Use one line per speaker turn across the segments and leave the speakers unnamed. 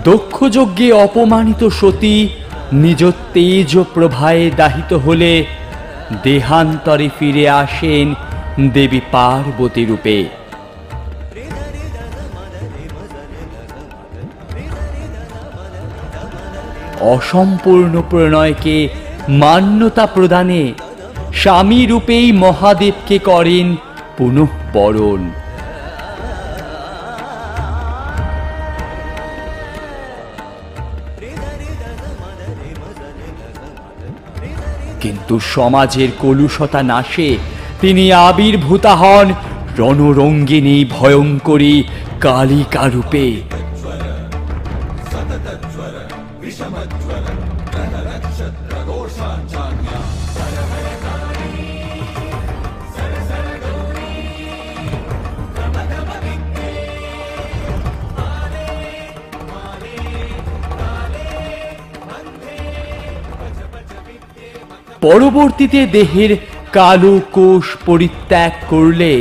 দক্ষ যজ্ঞে অপমানিত সতী নিজ তেজ প্রভায়ে দাহিত হলে দেহান্তরে ফিরে আসেন দেবী পার্বতী রূপে। অসম্পূর্ণ প্রণয়কে মান্যতা প্রদানে স্বামী রূপেই মহাদেবকে করেন পুনঃ বরণ। কিন্তু সমাজের কলুষতা নাশে তিনি আবির্ভূতা হন রণরঙ্গিনী ভয়ঙ্করী কালিকা রূপে। পরবর্তীতে দেহের কালো কোষ পরিত্যাগ করলে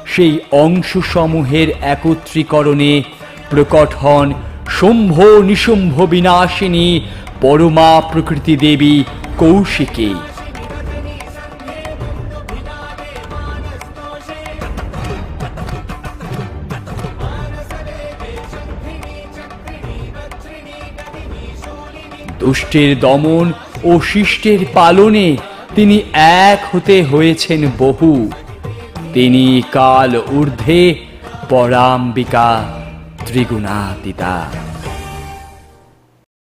সেই অংশসমূহের একত্রীকরণে প্রকট হন শম্ভ নিশুম্ভ বিনাশিনী পরমা প্রকৃতি দেবী কৌশিকী। দুষ্টের দমন ও শিষ্টের পালনে তিনি এক হতে হয়েছেন বহু। তিনি কাল ঊর্ধ্বে পরাম্বিকা ত্রিগুণাতীতা।